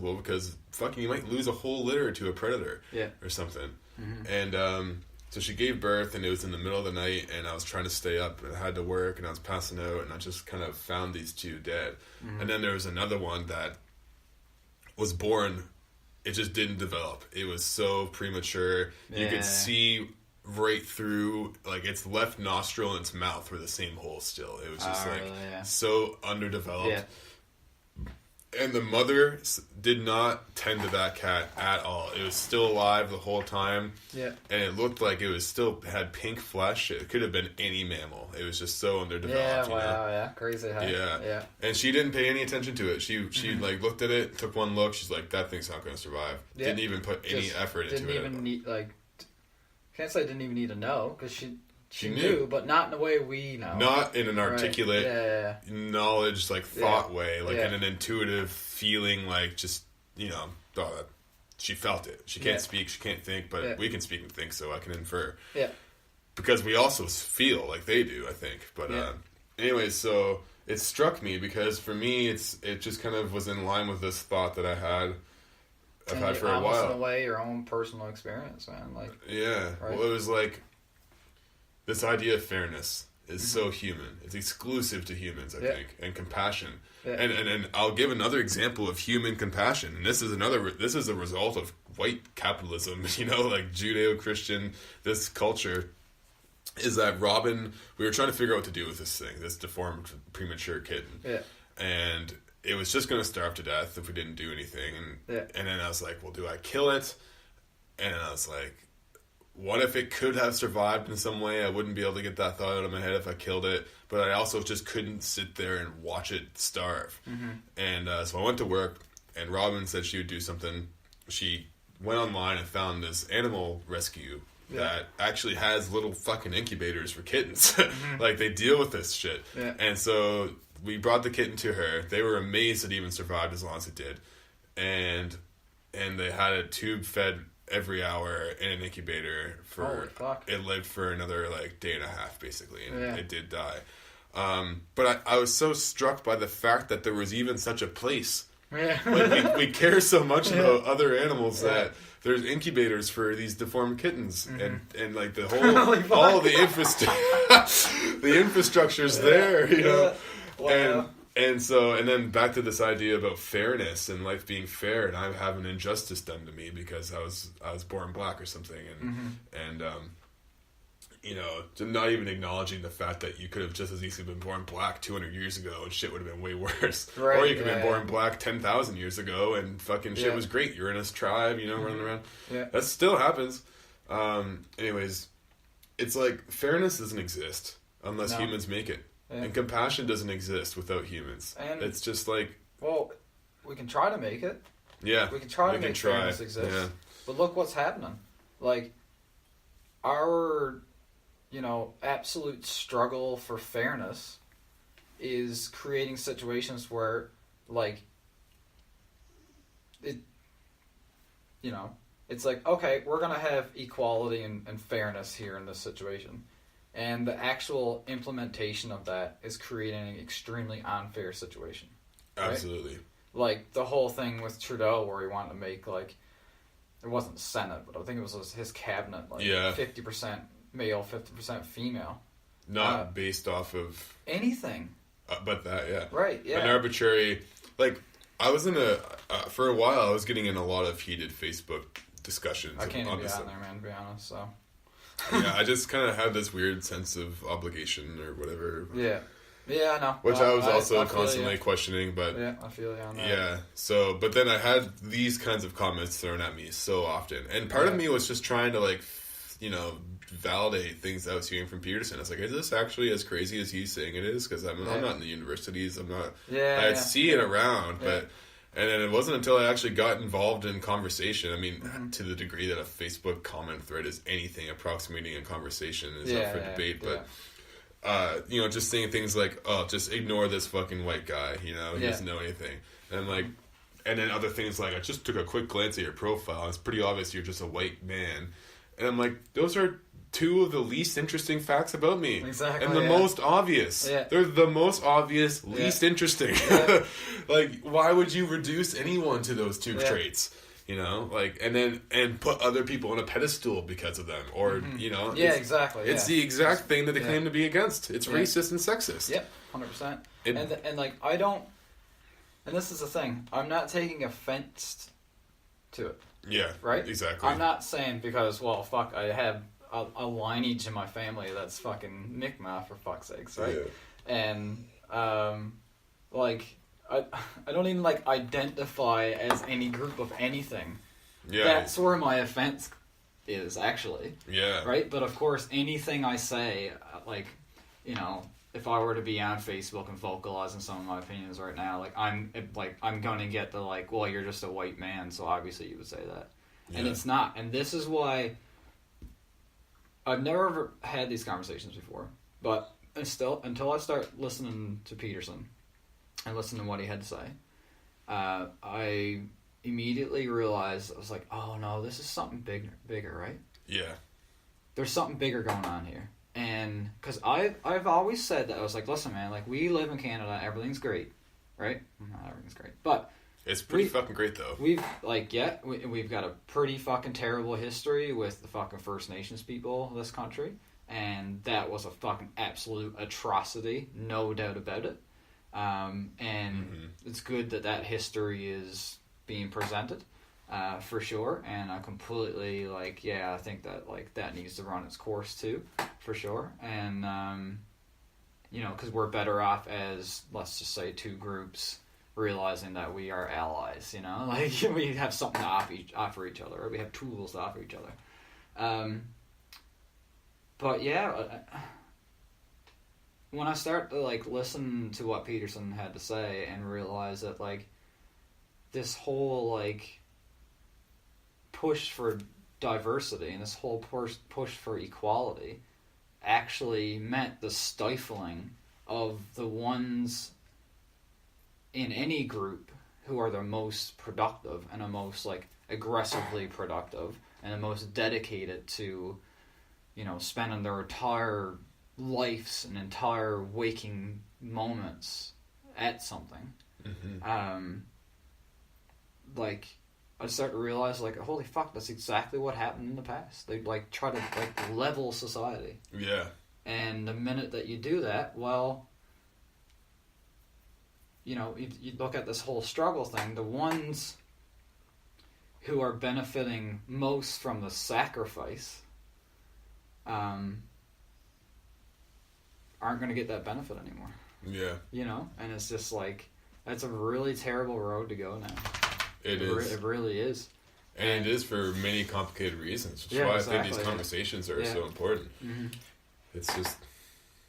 responsible because fucking you might lose a whole litter to a predator or something. And so she gave birth, and it was in the middle of the night, and I was trying to stay up, and I had to work, and I was passing out, and I just kind of found these two dead. And then there was another one that was born. It just didn't develop. It was so premature. You could see right through, like, its left nostril and its mouth were the same hole still. It was just so underdeveloped. Yeah. And the mother did not tend to that cat at all. It was still alive the whole time. Yeah. And it looked like it was still had pink flesh. It could have been any mammal. It was just so underdeveloped. Yeah, wow, yeah. Crazy how. Yeah. And she didn't pay any attention to it. She like looked at it, took one look, she's like, that thing's not going to survive. Yeah. Didn't even put any effort into it. Didn't even need, like, can't say didn't even need to know, because she knew, but not in the way we know. Not in an articulate knowledge, like, thought way. Like, in an intuitive feeling, like, just, she felt it. She can't speak, she can't think, but we can speak and think, so I can infer. Yeah. Because we also feel like they do, I think. But, anyways, so it struck me, because for me, it just kind of was in line with this thought that I've had for a while. In a way, your own personal experience, man. Like, yeah. Right? Well, it was like, this idea of fairness is so human. It's exclusive to humans, I think, and compassion. Yeah. And I'll give another example of human compassion. And this is a result of white capitalism, like Judeo-Christian, this culture, is that Robin, we were trying to figure out what to do with this thing, this deformed, premature kitten. Yeah. And it was just going to starve to death if we didn't do anything. And then I was like, well, do I kill it? And I was like, what if it could have survived in some way? I wouldn't be able to get that thought out of my head if I killed it. But I also just couldn't sit there and watch it starve. And so I went to work, and Robin said she would do something. She went online and found this animal rescue that actually has little fucking incubators for kittens. Like, they deal with this shit. Yeah. And so we brought the kitten to her. They were amazed it even survived as long as it did. And they had it tube fed every hour in an incubator for it lived for another like day and a half basically, and it did die. But I was so struck by the fact that there was even such a place. Like we care so much about other animals that there's incubators for these deformed kittens, and like the whole all the infrastructure's there, Wow. And then back to this idea about fairness and life being fair, and I having injustice done to me because I was born black or something, and not even acknowledging the fact that you could have just as easily been born black 200 years ago and shit would have been way worse. Right, or you could have been born black 10,000 years ago and fucking shit was great. You're in a tribe, running around. Yeah. That still happens. Anyways, it's like fairness doesn't exist unless humans make it. Yeah. And compassion doesn't exist without humans. And it's just like... Well, we can try to make it. Yeah. We can try to make fairness exist. Yeah. But look what's happening. Like, our, absolute struggle for fairness is creating situations where, like, it's like, okay, we're going to have equality and fairness here in this situation. And the actual implementation of that is creating an extremely unfair situation. Right? Absolutely. Like, the whole thing with Trudeau where he wanted to make, like, it wasn't the Senate, but I think it was his cabinet, like, 50% male, 50% female. Not based off of... anything. But that, yeah. Right, yeah. An arbitrary... Like, I was in for a while, I was getting in a lot of heated Facebook discussions. I can't even be on there, man, to be honest, so... Yeah, I just kind of had this weird sense of obligation or whatever. Yeah. Yeah, I know. Which I was also constantly questioning, but... Yeah, I feel you on that. Yeah, so... But then I had these kinds of comments thrown at me so often. And part of me was just trying to, like, validate things I was hearing from Peterson. I was like, is this actually as crazy as he's saying it is? Because I'm not in the universities. I'm not... I'd see it around, but... And then it wasn't until I actually got involved in conversation. I mean, to the degree that a Facebook comment thread is anything approximating a conversation is up for debate. But, just saying things like, oh, just ignore this fucking white guy, he doesn't know anything. And then other things like, I just took a quick glance at your profile. It's pretty obvious you're just a white man. And I'm like, those are two of the least interesting facts about me. Exactly. And the most obvious. Yeah. They're the most obvious, least interesting. Yeah. Like, why would you reduce anyone to those two traits? You know, like, and put other people on a pedestal because of them, or you know, exactly. It's the exact thing that they claim to be against. It's racist and sexist. Yep, 100%. And like I don't, and this is the thing. I'm not taking offense to it. Yeah. Right. Exactly. I'm not saying because fuck, I have a lineage in my family that's fucking Mi'kmaq for fuck's sakes, right? Yeah. And like. I don't even like identify as any group of anything. Yeah. That's where my offense is actually. Yeah. Right? But of course anything I say, like, you know, if I were to be on Facebook and vocalizing some of my opinions right now, like I'm gonna get the like, well, you're just a white man, so obviously you would say that. Yeah. And it's not. And this is why I've never ever had these conversations before. But still, until I start listening to Peterson and listen to what he had to say, I immediately realized, I was like, oh no, this is something bigger, right? Yeah. There's something bigger going on here. And, because I've always said that, I was like, listen man, like, we live in Canada, everything's great, right? Not everything's great, but... It's pretty fucking great, though. We've got a pretty fucking terrible history with the fucking First Nations people of this country, and that was a fucking absolute atrocity, no doubt about it. It's good that history is being presented, for sure, and I completely, like, I think that, like, that needs to run its course too, for sure, and, you know, because we're better off as, let's just say, two groups realizing that we are allies, you know, like, we have something to offer each other, or we have tools to offer each other, but when I start to, like, listen to what Peterson had to say and realize that, like, this whole, like, push for diversity and this whole push for equality actually meant the stifling of the ones in any group who are the most productive and the most, like, aggressively productive and the most dedicated to, you know, spending their entire lives and entire waking moments at something. Like, I start to realize, like, holy fuck, that's exactly what happened in the past. They, like, try to, like, level society. Yeah. And the minute that you do that, well, you know, you look at this whole struggle thing, the ones who are benefiting most from the sacrifice aren't going to get that benefit anymore. Yeah. You know? And it's just like, that's a really terrible road to go now. It really is. And it is for many complicated reasons, which is why exactly, I think these conversations are so important. Mm-hmm. It's just...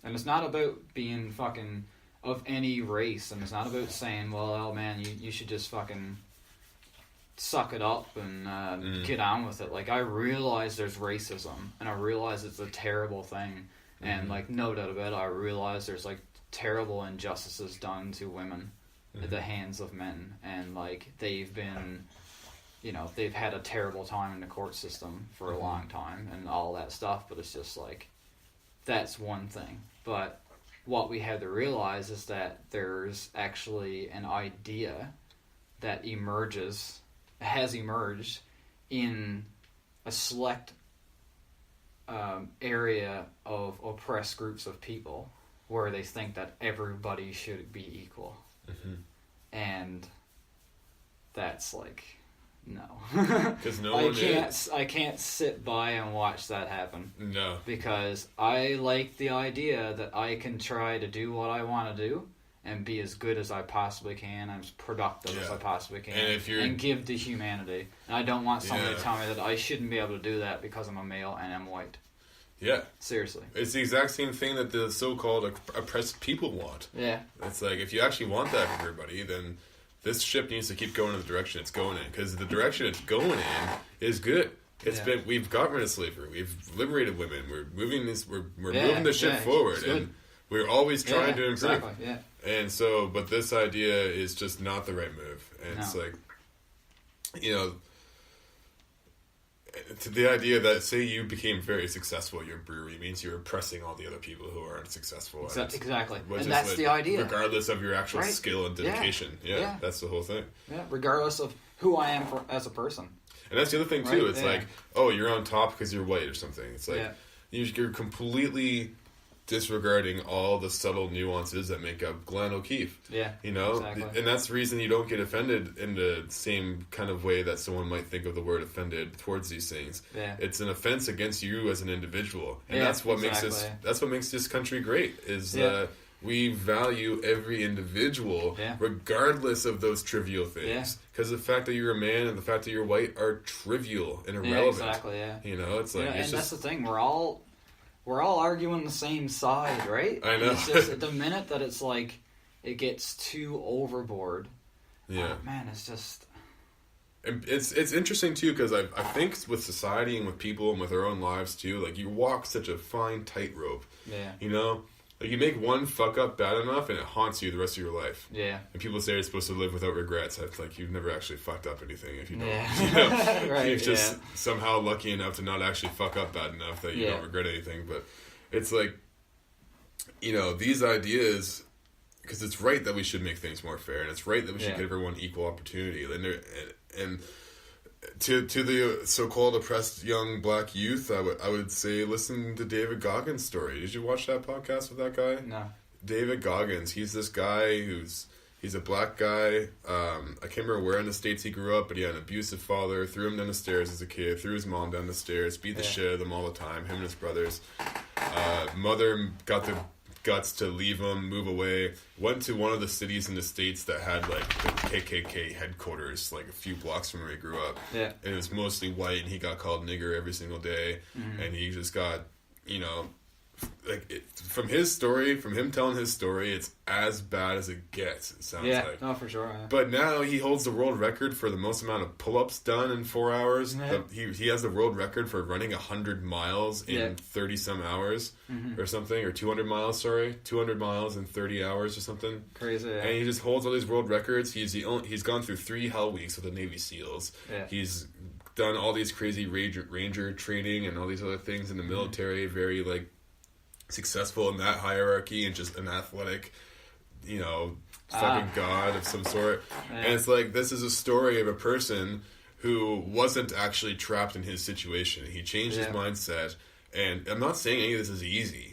And it's not about being fucking of any race, and it's not about saying, well, oh man, you should just fucking suck it up and get on with it. Like, I realize there's racism, and I realize it's a terrible thing, and, like, no doubt about it, I realize there's, like, terrible injustices done to women at the hands of men, and, like, they've been, you know, they've had a terrible time in the court system for a long time, and all that stuff, but it's just, like, that's one thing. But what we have to realize is that there's actually an idea that has emerged in a select area of oppressed groups of people where they think that everybody should be equal. And that's like, no. Because I can't sit by and watch that happen. No. Because I like the idea that I can try to do what I want to do and be as good as I possibly can, as productive as I possibly can, and give to humanity. And I don't want somebody to tell me that I shouldn't be able to do that because I'm a male and I'm white. Yeah. Seriously. It's the exact same thing that the so-called oppressed people want. Yeah. It's like, if you actually want that for everybody, then this ship needs to keep going in the direction it's going in. Because the direction it's going in is good. We've got rid of slavery. We've liberated women. We're moving moving the ship forward. And we're always trying to improve. Exactly. Yeah. And so, but this idea is just not the right move. And it's like, you know, to the idea that, say you became very successful at your brewery, means you're oppressing all the other people who aren't successful. Exactly. And that's the idea. Regardless of your actual skill and dedication. Yeah, that's the whole thing. Yeah, regardless of who I am as a person. And that's the other thing, too. It's like, oh, you're on top because you're white or something. It's like, you're completely disregarding all the subtle nuances that make up Glen O'Keefe. Yeah, you know? exactly. And that's the reason you don't get offended in the same kind of way that someone might think of the word offended towards these things. Yeah. It's an offense against you as an individual. And that's what makes this country great, is we value every individual regardless of those trivial things. Because the fact that you're a man and the fact that you're white are trivial and irrelevant. Yeah, exactly, You know, it's like... and that's the thing, we're all arguing the same side, right? I know. It's just the minute that it's like it gets too overboard. Yeah. Man, it's just... And it's interesting, too, because I think with society and with people and with our own lives, too, like, you walk such a fine tightrope. Yeah. You know? Like, you make one fuck up bad enough and it haunts you the rest of your life. Yeah. And people say you're supposed to live without regrets. It's like, you've never actually fucked up anything if you don't. Yeah. You know? Right, you're just somehow lucky enough to not actually fuck up bad enough that you don't regret anything. But it's like, you know, these ideas, because it's right that we should make things more fair, and it's right that we should give everyone equal opportunity. And to the so-called oppressed young black youth, I would say listen to David Goggins' story. Did you watch that podcast with that guy? No. David Goggins. He's this guy he's a black guy. I can't remember where in the States he grew up, but he had an abusive father, threw him down the stairs as a kid, threw his mom down the stairs, beat the shit out of them all the time, him and his brothers. Mother got the guts to leave him, move away, went to one of the cities in the States that had like the KKK headquarters like a few blocks from where he grew up. Yeah. And it was mostly white, and he got called nigger every single day. Mm-hmm. And he just got, you know, like from him telling his story, it's as bad as it gets, it sounds like. No, for sure. Yeah. But now he holds the world record for the most amount of pull-ups done in 4 hours. Yeah. He has the world record for running 100 miles in 30-some hours or something, or 200 miles, 200 miles in 30 hours or something. Crazy, yeah. And he just holds all these world records. He's gone through 3 Hell Weeks with the Navy SEALs. Yeah. He's done all these crazy ranger training and all these other things in the military, very, like, successful in that hierarchy, and just an athletic, you know, fucking god of some sort. Yeah. And it's like, this is a story of a person who wasn't actually trapped in his situation. He changed his mindset, and I'm not saying any of this is easy.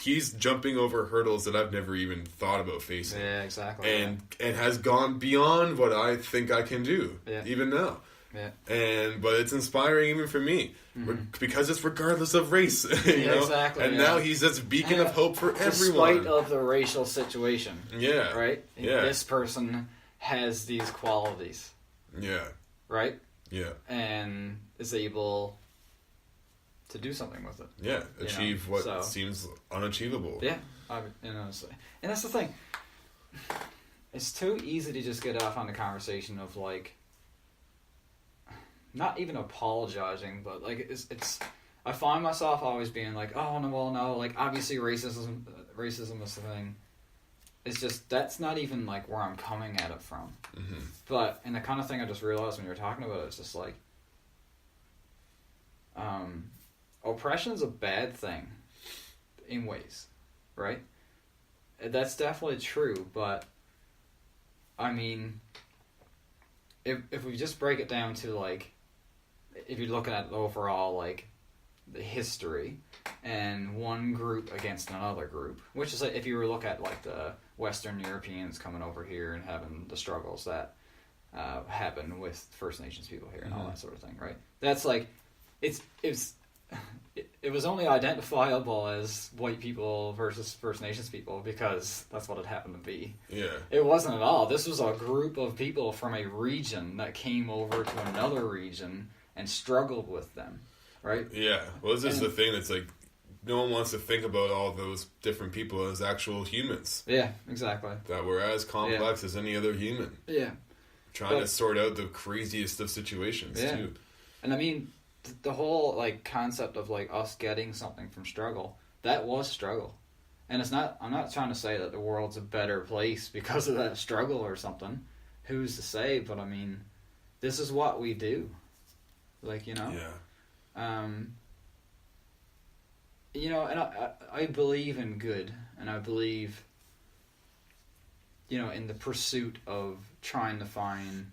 He's jumping over hurdles that I've never even thought about facing. Yeah, exactly. And has gone beyond what I think I can do, even now. Yeah. But it's inspiring even for me, because it's regardless of race. You know? Exactly. And now he's this beacon of hope for everyone. Despite of the racial situation. Yeah. Right? Yeah. This person has these qualities. Yeah. Right? Yeah. And is able to do something with it. Yeah. Achieve what seems unachievable. Yeah. And that's the thing. It's too easy to just get off on the conversation of, like, not even apologizing, but like it's. I find myself always being like, oh no, well no, like obviously racism is the thing. It's just that's not even like where I'm coming at it from. Mm-hmm. But and the kind of thing I just realized when you were talking about it, it's just like, oppression's a bad thing, in ways, right? That's definitely true, but I mean, if we just break it down to like. If you're looking at overall, like, the history and one group against another group, which is like if you were to look at, like, the Western Europeans coming over here and having the struggles that happen with First Nations people here and all that sort of thing, right? That's like, it was only identifiable as white people versus First Nations people because that's what it happened to be. Yeah. It wasn't at all. This was a group of people from a region that came over to another region and struggled with them, right? Yeah. Well, this is the thing that's like, no one wants to think about all those different people as actual humans. Yeah, exactly. That were as complex as any other human. Yeah. Trying to sort out the craziest of situations, too. And I mean, the whole, like, concept of, like, us getting something from struggle, that was struggle. And I'm not trying to say that the world's a better place because of that struggle or something. Who's to say? But I mean, this is what we do. Like, you know? Yeah. You know, and I believe in good, and I believe, you know, in the pursuit of trying to find